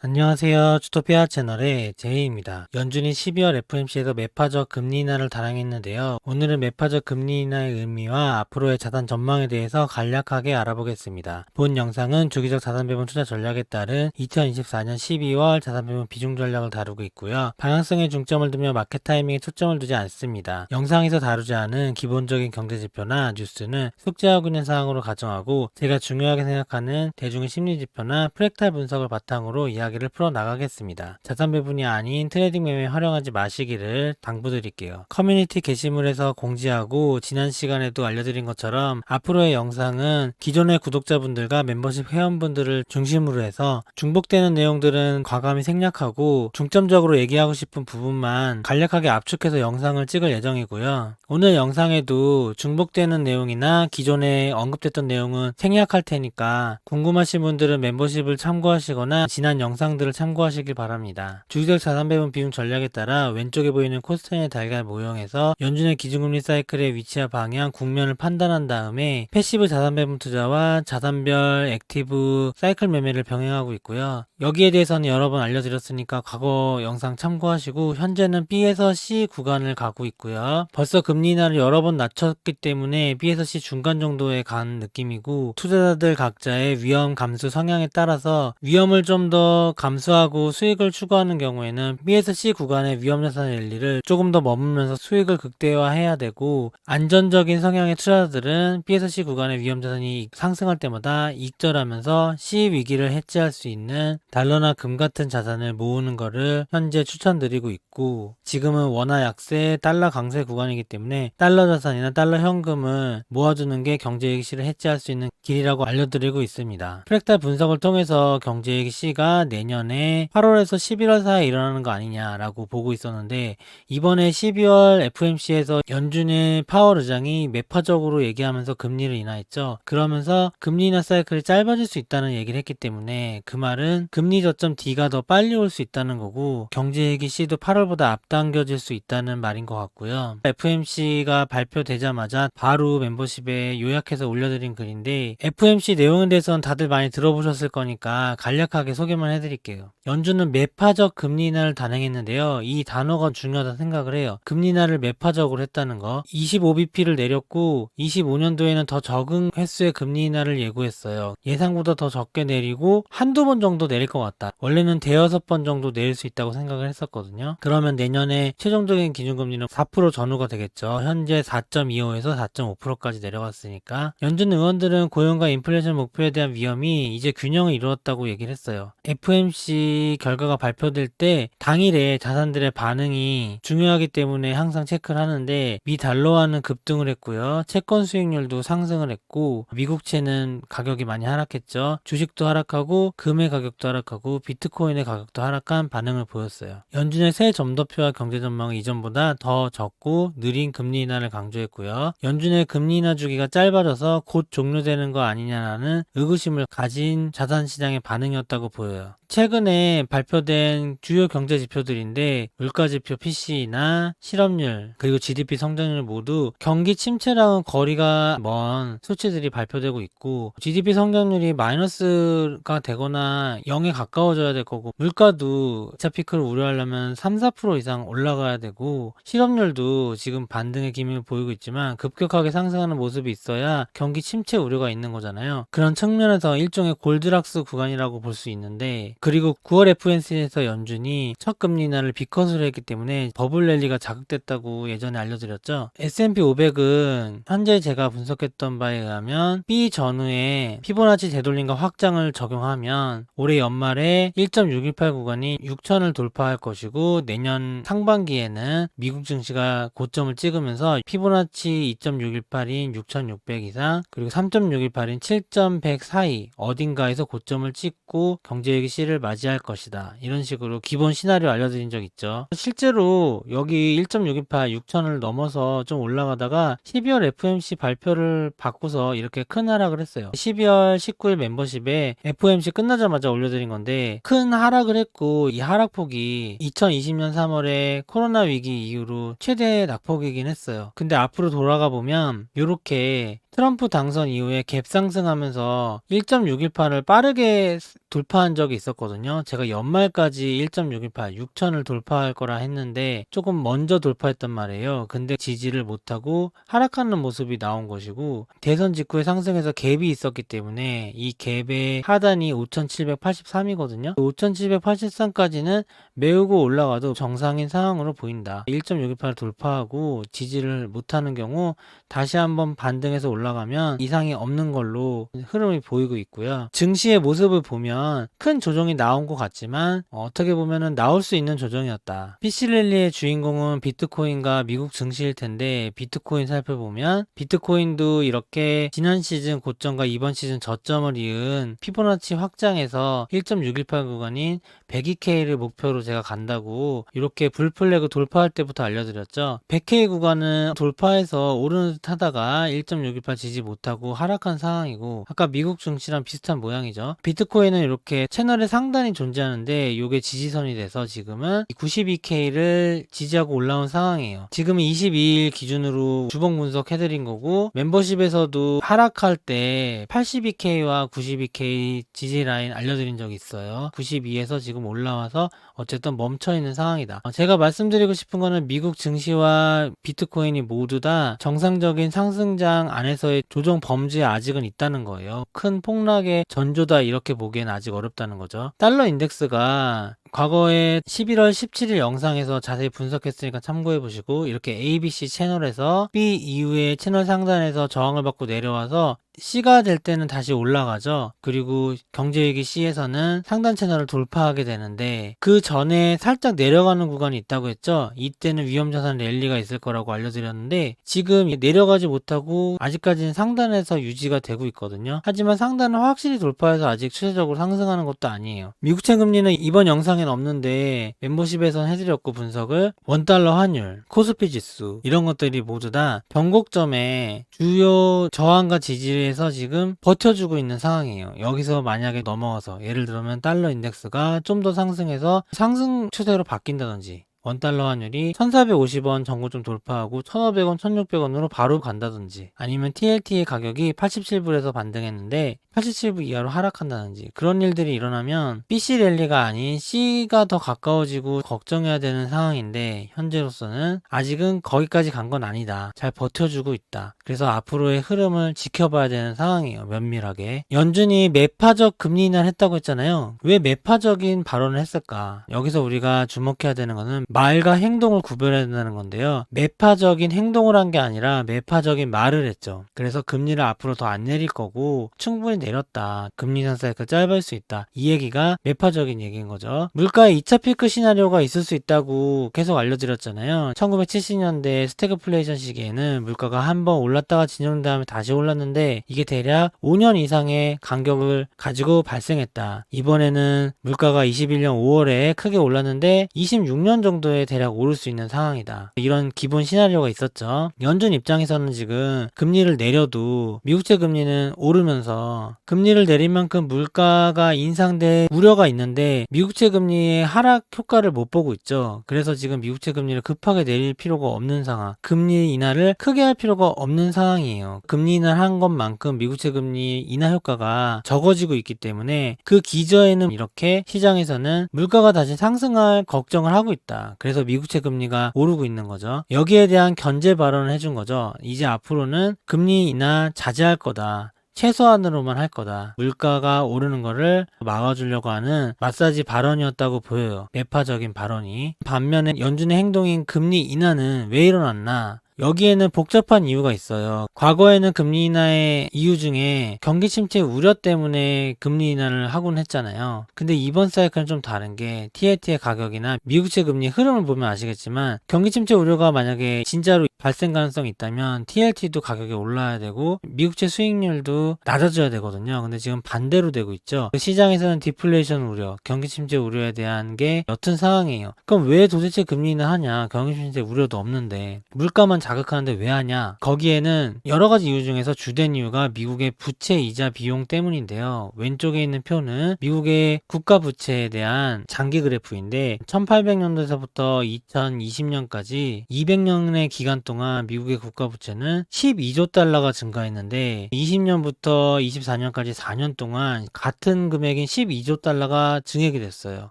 안녕하세요. 주토피아 채널의 제이입니다. 연준이 12월 FOMC에서 매파적 금리 인하를 단행했는데요. 오늘은 매파적 금리 인하의 의미와 앞으로의 자산 전망에 대해서 간략하게 알아보겠습니다. 본 영상은 주기적 자산 배분 투자 전략에 따른 2024년 12월 자산 배분 비중 전략을 다루고 있고요. 방향성에 중점을 두며 마켓 타이밍에 초점을 두지 않습니다. 영상에서 다루지 않은 기본적인 경제 지표나 뉴스는 숙제하고 있는 사항으로 가정하고, 제가 중요하게 생각하는 대중의 심리 지표나 프랙탈 분석을 바탕으로 이야기를 풀어나가겠습니다. 자산 배분이 아닌 트레이딩 매매에 활용하지 마시기를 당부드릴게요. 커뮤니티 게시물에서 공지하고 지난 시간에도 알려드린 것처럼 앞으로의 영상은 기존의 구독자분들과 멤버십 회원분들을 중심으로 해서 중복되는 내용들은 과감히 생략하고 중점적으로 얘기하고 싶은 부분만 간략하게 압축해서 영상을 찍을 예정이고요. 오늘 영상에도 중복되는 내용이나 기존에 언급됐던 내용은 생략할 테니까 궁금하신 분들은 멤버십을 참고하시거나 지난 영상들을 참고하시길 바랍니다. 주기적 자산 배분 비중 전략에 따라 왼쪽에 보이는 코스트의 달걀 모형에서 연준의 기준금리 사이클의 위치와 방향, 국면을 판단한 다음에 패시브 자산 배분 투자와 자산별 액티브 사이클 매매를 병행하고 있고요. 여기에 대해서는 여러 번 알려드렸으니까 과거 영상 참고하시고, 현재는 B에서 C 구간을 가고 있고요. 벌써 금리 인하를 여러 번 낮췄기 때문에 B에서 C 중간 정도에 간 느낌이고, 투자자들 각자의 위험 감수 성향에 따라서 위험을 좀 더 감수하고 수익을 추구하는 경우에는 B에서 C 구간의 위험 자산 랠리를 조금 더 머물면서 수익을 극대화해야 되고, 안전적인 성향의 투자자들은 B에서 C 구간의 위험 자산이 상승할 때마다 익절하면서 C 위기를 해지할 수 있는 달러나 금 같은 자산을 모으는 거를 현재 추천드리고 있고, 지금은 원화 약세, 달러 강세 구간이기 때문에 달러 자산이나 달러 현금을 모아두는 게 경제이익 C를 해지할 수 있는 길이라고 알려드리고 있습니다. 프랙탈 분석을 통해서 경제이익 C가 내년에 8월에서 11월 사이에 일어나는 거 아니냐라고 보고 있었는데, 이번에 12월 FOMC에서 연준의 파월 의장이 매파적으로 얘기하면서 금리를 인하했죠. 그러면서 금리 인하 사이클이 짧아질 수 있다는 얘기를 했기 때문에 그 말은 금리 저점 D가 더 빨리 올 수 있다는 거고, 경제이익 C도 8월보다 앞당겨질 수 있다는 말인 것 같고요. FOMC가 발표되자마자 바로 멤버십에 요약해서 올려드린 글인데, FOMC 내용에 대해서는 다들 많이 들어보셨을 거니까 간략하게 소개만 해드릴게요. 연준은 매파적 금리 인하를 단행했는데요. 이 단어가 중요하다 생각을 해요. 금리 인하를 매파적으로 했다는 거. 25bp를 내렸고 25년도에는 더 적은 횟수의 금리 인하를 예고했어요. 예상보다 더 적게 내리고 한두 번 정도 내릴 것 같다. 원래는 대여섯 번 정도 내릴 수 있다고 생각을 했었거든요. 그러면 내년에 최종적인 기준금리는 4% 전후가 되겠죠. 현재 4.25에서 4.5%까지 내려갔으니까. 연준 의원들은 고용과 인플레이션 목표에 대한 위험이 이제 균형을 이루었다고 얘기를 했어요. FOMC 결과가 발표될 때 당일에 자산들의 반응이 중요하기 때문에 항상 체크를 하는데, 미 달러화는 급등을 했고요. 채권 수익률도 상승을 했고, 미국채는 가격이 많이 하락했죠. 주식도 하락하고 금의 가격도 하락하고 비트코인의 가격도 하락한 반응을 보였어요. 연준의 새 점도표와 경제 전망은 이전보다 더 적고 느린 금리 인하를 강조했고요. 연준의 금리 인하 주기가 짧아져서 곧 종료되는 거 아니냐라는 의구심을 가진 자산 시장의 반응이었다고 보여요. 최근에 발표된 주요 경제 지표들인데, 물가지표 PCE나 실업률 그리고 GDP 성장률 모두 경기 침체랑은 거리가 먼 수치들이 발표되고 있고, GDP 성장률이 마이너스가 되거나 0에 가까워져야 될 거고, 물가도 2차 피크를 우려하려면 3-4% 이상 올라가야 되고, 실업률도 지금 반등의 기미를 보이고 있지만 급격하게 상승하는 모습이 있어야 경기 침체 우려가 있는 거잖아요. 그런 측면에서 일종의 골드락스 구간이라고 볼 수 있는데, 그리고 9월 FOMC에서 연준이 첫 금리 인하를 비컷으로 했기 때문에 버블 랠리가 자극됐다고 예전에 알려드렸죠. S&P 500은 현재 제가 분석했던 바에 의하면 B 전후에 피보나치 되돌림과 확장을 적용하면 올해 연말에 1.618 구간이 6천을 돌파할 것이고, 내년 상반기에는 미국 증시가 고점을 찍으면서 피보나치 2.618인 6,600 이상, 그리고 3.618인 7.100 사이 어딘가에서 고점을 찍고 경제위기 C를 맞이할 것이다. 이런 식으로 기본 시나리오 알려드린 적 있죠. 실제로 여기 1.628 6천을 넘어서 좀 올라가다가 12월 FOMC 발표를 받고서 이렇게 큰 하락을 했어요. 12월 19일 멤버십에 FOMC 끝나자마자 올려드린 건데, 큰 하락을 했고, 이 하락폭이 2020년 3월에 코로나 위기 이후로 최대 낙폭이긴 했어요. 근데 앞으로 돌아가 보면 이렇게 트럼프 당선 이후에 갭 상승하면서 1.618을 빠르게 돌파한 적이 있었거든요. 제가 연말까지 1.618, 6천을 돌파할 거라 했는데 조금 먼저 돌파했단 말이에요. 근데 지지를 못하고 하락하는 모습이 나온 것이고, 대선 직후에 상승해서 갭이 있었기 때문에 이 갭의 하단이 5,783이거든요. 5,783까지는 메우고 올라가도 정상인 상황으로 보인다. 1.618 돌파하고 지지를 못하는 경우 다시 한번 반등해서 올라가면 이상이 없는 걸로 흐름이 보이고 있고요. 증시의 모습을 보면 큰 조정이 나온 것 같지만 어떻게 보면은 나올 수 있는 조정이었다. PC랠리의 주인공은 비트코인과 미국 증시일 텐데, 비트코인 살펴보면 비트코인도 이렇게 지난 시즌 고점과 이번 시즌 저점을 이은 피보나치 확장에서 1.618 구간인 102K를 목표로 제가 간다고 이렇게 불플래그 돌파할 때부터 알려드렸죠. 100K 구간은 돌파해서 오르는 듯 하다가 1.618 지지 못하고 하락한 상황이고, 아까 미국 증시랑 비슷한 모양이죠. 비트코인은 이렇게 채널의 상단이 존재하는데 이게 지지선이 돼서 지금은 92K를 지지하고 올라온 상황이에요. 지금은 22일 기준으로 주봉 분석해드린 거고, 멤버십에서도 하락할 때 82K와 92K 지지 라인 알려드린 적이 있어요. 92에서 지금 올라와서 어쨌든 멈춰있는 상황이다. 제가 말씀드리고 싶은 거는 미국 증시와 비트코인이 모두 다 정상적인 상승장 안에서의 조정 범주에 아직은 있다는 거예요. 큰 폭락의 전조다 이렇게 보기엔 아직 어렵다는 거죠. 달러 인덱스가 과거에 11월 17일 영상에서 자세히 분석했으니까 참고해 보시고, 이렇게 ABC 채널에서 B 이후에 채널 상단에서 저항을 받고 내려와서 C가 될 때는 다시 올라가죠. 그리고 경제위기 C에서는 상단 채널을 돌파하게 되는데, 그 전에 살짝 내려가는 구간이 있다고 했죠. 이때는 위험자산 랠리가 있을 거라고 알려드렸는데, 지금 내려가지 못하고 아직까지는 상단에서 유지가 되고 있거든요. 하지만 상단은 확실히 돌파해서 아직 추세적으로 상승하는 것도 아니에요. 미국채 금리는 이번 영상엔 없는데 멤버십에선 해드렸고, 분석을 원달러 환율, 코스피 지수 이런 것들이 모두 다 변곡점에 주요 저항과 지지를 해서 지금 버텨주고 있는 상황이에요. 여기서 만약에 넘어가서 예를 들면 달러 인덱스가 좀 더 상승해서 상승 추세로 바뀐다든지, 원달러 환율이 1450원 전고점 돌파하고 1500원, 1600원으로 바로 간다든지, 아니면 TLT의 가격이 87불에서 반등했는데 87불 이하로 하락한다든지, 그런 일들이 일어나면 BC 랠리가 아닌 C가 더 가까워지고 걱정해야 되는 상황인데, 현재로서는 아직은 거기까지 간 건 아니다. 잘 버텨주고 있다. 그래서 앞으로의 흐름을 지켜봐야 되는 상황이에요. 면밀하게. 연준이 매파적 금리 인하를 했다고 했잖아요. 왜 매파적인 발언을 했을까? 여기서 우리가 주목해야 되는 거는 말과 행동을 구별해야 된다는 건데요. 매파적인 행동을 한 게 아니라 매파적인 말을 했죠. 그래서 금리를 앞으로 더 안 내릴 거고 충분히 내렸다. 금리 인상 사이클 짧을 수 있다. 이 얘기가 매파적인 얘기인 거죠. 물가의 2차 피크 시나리오가 있을 수 있다고 계속 알려드렸잖아요. 1970년대 스태그플레이션 시기에는 물가가 한번 올랐다가 진정된 다음에 다시 올랐는데, 이게 대략 5년 이상의 간격을 가지고 발생했다. 이번에는 물가가 21년 5월에 크게 올랐는데 26년 정도에 대략 오를 수 있는 상황이다. 이런 기본 시나리오가 있었죠. 연준 입장에서는 지금 금리를 내려도 미국채 금리는 오르면서 금리를 내린 만큼 물가가 인상될 우려가 있는데 미국채 금리의 하락 효과를 못 보고 있죠. 그래서 지금 미국채 금리를 급하게 내릴 필요가 없는 상황, 금리 인하를 크게 할 필요가 없는 상황이에요. 금리 인하를 한 것만큼 미국채 금리 인하 효과가 적어지고 있기 때문에 그 기저에는 이렇게 시장에서는 물가가 다시 상승할 걱정을 하고 있다. 그래서 미국채 금리가 오르고 있는 거죠. 여기에 대한 견제 발언을 해준 거죠. 이제 앞으로는 금리 인하 자제할 거다. 최소한으로만 할 거다. 물가가 오르는 거를 막아주려고 하는 마사지 발언이었다고 보여요. 매파적인 발언이. 반면에 연준의 행동인 금리 인하는 왜 일어났나? 여기에는 복잡한 이유가 있어요. 과거에는 금리 인하의 이유 중에 경기 침체 우려 때문에 금리 인하를 하곤 했잖아요. 근데 이번 사이클은 좀 다른 게, TLT의 가격이나 미국채 금리 흐름을 보면 아시겠지만 경기 침체 우려가 만약에 진짜로 발생 가능성이 있다면 TLT도 가격이 올라야 되고 미국채 수익률도 낮아져야 되거든요. 근데 지금 반대로 되고 있죠. 시장에서는 디플레이션 우려, 경기 침체 우려에 대한 게 옅은 상황이에요. 그럼 왜 도대체 금리 인하 하냐? 경기 침체 우려도 없는데 물가만 자극하는데 왜 하냐? 거기에는 여러 가지 이유 중에서 주된 이유가 미국의 부채 이자 비용 때문인데요. 왼쪽에 있는 표는 미국의 국가 부채에 대한 장기 그래프인데 1800년도에서부터 2020년까지 200년의 기간 동안 미국의 국가 부채는 12조 달러가 증가했는데 20년부터 24년까지 4년 동안 같은 금액인 12조 달러가 증액이 됐어요.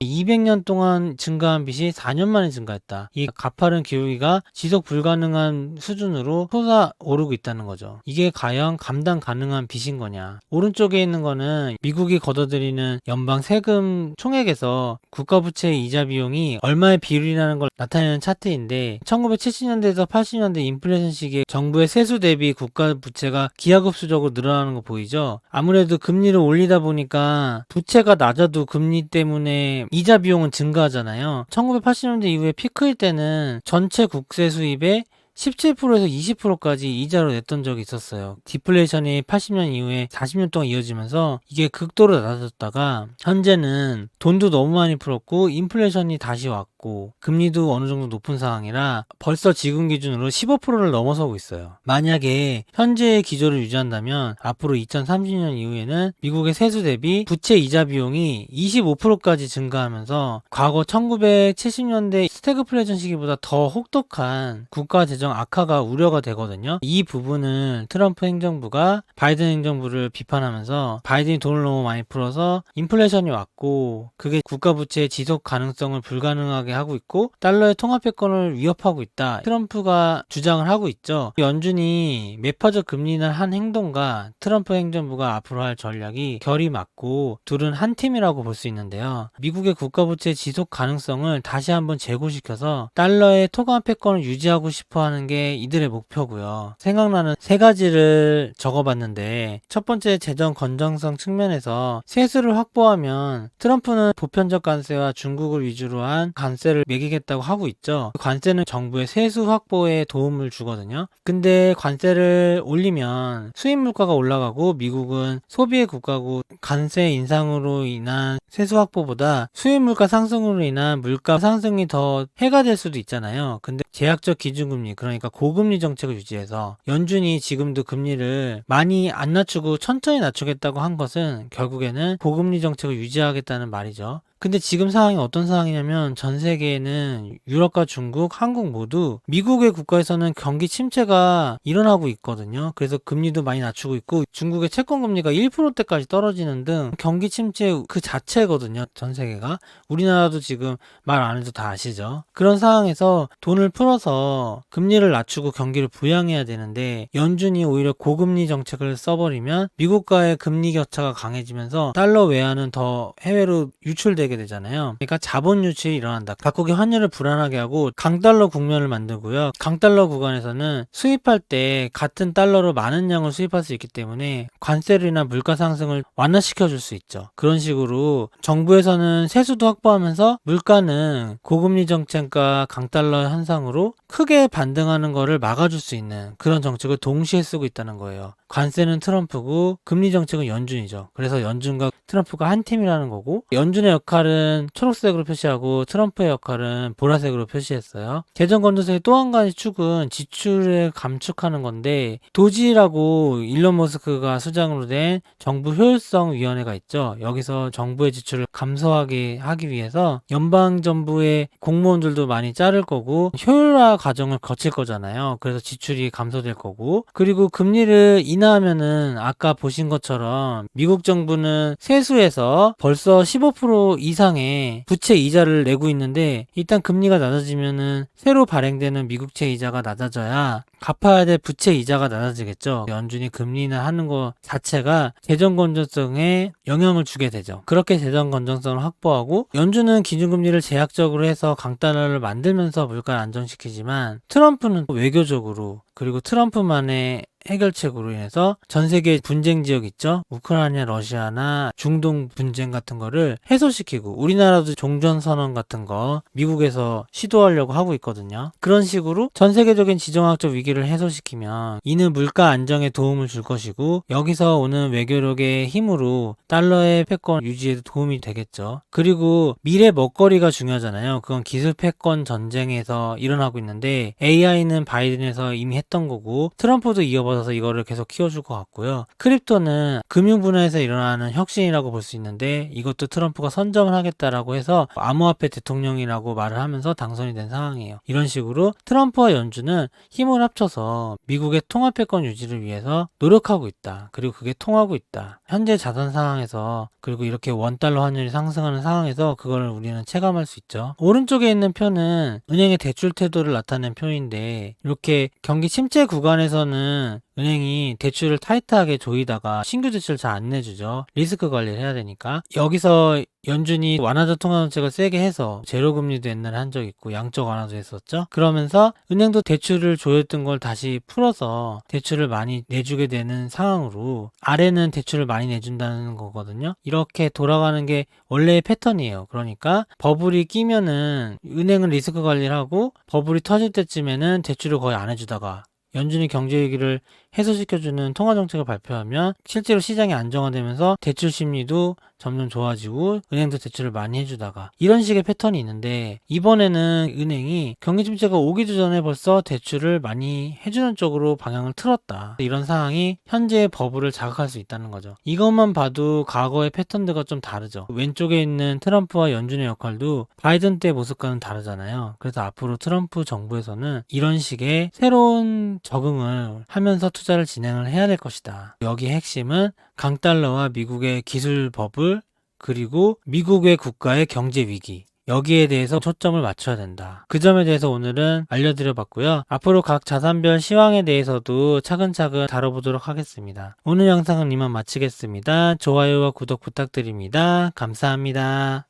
200년 동안 증가한 빚이 4년 만에 증가했다. 이 가파른 기울기가 지속 불가능한 수준으로 솟아오르고 있다는 거죠. 이게 과연 감당 가능한 빚인 거냐? 오른쪽에 있는 거는 미국이 걷어들이는 연방 세금 총액에서 국가 부채의 이자 비용이 얼마의 비율이라는 걸 나타내는 차트인데 1970년대에서 80년대 인플레이션 시기에 정부의 세수 대비 국가 부채가 기하급수적으로 늘어나는 거 보이죠? 아무래도 금리를 올리다 보니까 부채가 낮아도 금리 때문에 이자 비용은 증가하잖아요. 1980년대 이후에 피크일 때는 전체 국세 수입의 17%에서 20%까지 이자로 냈던 적이 있었어요. 디플레이션이 80년 이후에 40년 동안 이어지면서 이게 극도로 낮아졌다가 현재는 돈도 너무 많이 풀었고 인플레이션이 다시 왔고 금리도 어느 정도 높은 상황이라 벌써 지금 기준으로 15%를 넘어서고 있어요. 만약에 현재의 기조를 유지한다면 앞으로 2030년 이후에는 미국의 세수 대비 부채 이자 비용이 25%까지 증가하면서 과거 1970년대 스태그플레이션 시기보다 더 혹독한 국가 재정 악화가 우려가 되거든요. 이 부분을 트럼프 행정부가 바이든 행정부를 비판하면서 바이든이 돈을 너무 많이 풀어서 인플레이션이 왔고 그게 국가 부채의 지속 가능성을 불가능하게 하고 있고 달러의 통화 패권을 위협하고 있다. 트럼프가 주장을 하고 있죠. 연준이 매파적 금리 인하를 한 행동과 트럼프 행정부가 앞으로 할 전략이 결이 맞고 둘은 한 팀이라고 볼 수 있는데요. 미국의 국가 부채의 지속 가능성을 다시 한번 재고시켜서 달러의 통화 패권을 유지하고 싶어 하는 게 이들의 목표고요. 생각나는 세 가지를 적어봤는데 첫 번째 재정 건전성 측면에서 세수를 확보하면 트럼프는 보편적 관세와 중국을 위주로 한 관세를 매기겠다고 하고 있죠. 관세는 정부의 세수 확보에 도움을 주거든요. 근데 관세를 올리면 수입 물가가 올라가고 미국은 소비의 국가고 관세 인상으로 인한 세수 확보보다 수입 물가 상승으로 인한 물가 상승이 더 해가 될 수도 있잖아요. 근데 제약적 기준금리 그러니까 고금리 정책을 유지해서 연준이 지금도 금리를 많이 안 낮추고 천천히 낮추겠다고 한 것은 결국에는 고금리 정책을 유지하겠다는 말이죠. 근데 지금 상황이 어떤 상황이냐면 전 세계에는 유럽과 중국, 한국 모두 미국의 국가에서는 경기 침체가 일어나고 있거든요. 그래서 금리도 많이 낮추고 있고 중국의 채권 금리가 1%대까지 떨어지는 등 경기 침체 그 자체거든요. 전 세계가. 우리나라도 지금 말 안 해도 다 아시죠. 그런 상황에서 돈을 풀어서 금리를 낮추고 경기를 부양해야 되는데 연준이 오히려 고금리 정책을 써버리면 미국과의 금리 격차가 강해지면서 달러 외환은 더 해외로 유출되게 되잖아요. 그러니까 자본 유출이 일어난다. 각국의 환율을 불안하게 하고 강달러 국면을 만들고요. 강달러 구간에서는 수입할 때 같은 달러로 많은 양을 수입할 수 있기 때문에 관세로 인한 물가 상승을 완화시켜 줄 수 있죠. 그런 식으로 정부에서는 세수도 확보하면서 물가는 고금리 정책과 강달러 현상으로 크게 반등하는 거를 막아줄 수 있는 그런 정책을 동시에 쓰고 있다는 거예요. 관세는 트럼프고 금리 정책은 연준이죠. 그래서 연준과 트럼프가 한 팀이라는 거고 연준의 역할은 초록색으로 표시하고 트럼프의 역할은 보라색으로 표시했어요. 재정 건전성의 또 한 가지 축은 지출을 감축하는 건데 도지라고 일론 머스크가 수장으로 된 정부 효율성 위원회가 있죠. 여기서 정부의 지출을 감소하게 하기 위해서 연방 정부의 공무원들도 많이 자를 거고 효율화 과정을 거칠 거잖아요. 그래서 지출이 감소될 거고 그리고 금리를 인하하면은 아까 보신 것처럼 미국 정부는 세수에서 벌써 15% 이상의 부채 이자를 내고 있는데 일단 금리가 낮아지면은 새로 발행되는 미국채 이자가 낮아져야 갚아야 될 부채 이자가 낮아지겠죠. 연준이 금리 인하하는 것 자체가 재정 건전성에 영향을 주게 되죠. 그렇게 재정 건전성을 확보하고 연준은 기준금리를 제약적으로 해서 강달러를 만들면서 물가를 안정시키지만 트럼프는 외교적으로 그리고 트럼프만의 해결책으로 인해서 전 세계 분쟁 지역 있죠? 우크라이나, 러시아나 중동 분쟁 같은 거를 해소시키고 우리나라도 종전선언 같은 거 미국에서 시도하려고 하고 있거든요. 그런 식으로 전 세계적인 지정학적 위기를 해소시키면 이는 물가 안정에 도움을 줄 것이고 여기서 오는 외교력의 힘으로 달러의 패권 유지에도 도움이 되겠죠. 그리고 미래 먹거리가 중요하잖아요. 그건 기술 패권 전쟁에서 일어나고 있는데 AI는 바이든에서 이미 했던 거고 트럼프도 이어받아 만들어서 이거를 계속 키워줄 것 같고요. 크립토는 금융 분야에서 일어나는 혁신이라고 볼 수 있는데 이것도 트럼프가 선점을 하겠다라고 해서 암호화폐 대통령이라고 말을 하면서 당선이 된 상황이에요. 이런 식으로 트럼프와 연준은 힘을 합쳐서 미국의 통화패권 유지를 위해서 노력하고 있다. 그리고 그게 통하고 있다. 현재 자산 상황에서 그리고 이렇게 원달러 환율이 상승하는 상황에서 그걸 우리는 체감할 수 있죠. 오른쪽에 있는 표는 은행의 대출 태도를 나타낸 표인데 이렇게 경기 침체 구간에서는 은행이 대출을 타이트하게 조이다가 신규 대출을 잘 안 내주죠. 리스크 관리를 해야 되니까. 여기서 연준이 완화적 통화 정책을 세게 해서 제로 금리도 옛날에 한 적 있고 양적 완화도 했었죠. 그러면서 은행도 대출을 조였던 걸 다시 풀어서 대출을 많이 내주게 되는 상황으로 아래는 대출을 많이 내준다는 거거든요. 이렇게 돌아가는 게 원래의 패턴이에요. 그러니까 버블이 끼면은 은행은 리스크 관리를 하고 버블이 터질 때쯤에는 대출을 거의 안 해주다가 연준이 경제 위기를 해소시켜주는 통화정책을 발표하면 실제로 시장이 안정화되면서 대출 심리도 점점 좋아지고 은행도 대출을 많이 해주다가 이런 식의 패턴이 있는데 이번에는 은행이 경기 침체가 오기도 전에 벌써 대출을 많이 해주는 쪽으로 방향을 틀었다. 이런 상황이 현재의 버블을 자극할 수 있다는 거죠. 이것만 봐도 과거의 패턴들과 좀 다르죠. 왼쪽에 있는 트럼프와 연준의 역할도 바이든 때 모습과는 다르잖아요. 그래서 앞으로 트럼프 정부에서는 이런 식의 새로운 적응을 하면서 투자를 진행을 해야 될 것이다. 여기 핵심은 강달러와 미국의 기술 버블 그리고 미국의 국가의 경제 위기 여기에 대해서 초점을 맞춰야 된다. 그 점에 대해서 오늘은 알려드려 봤고요. 앞으로 각 자산별 시황에 대해서도 차근차근 다뤄보도록 하겠습니다. 오늘 영상은 이만 마치겠습니다. 좋아요와 구독 부탁드립니다. 감사합니다.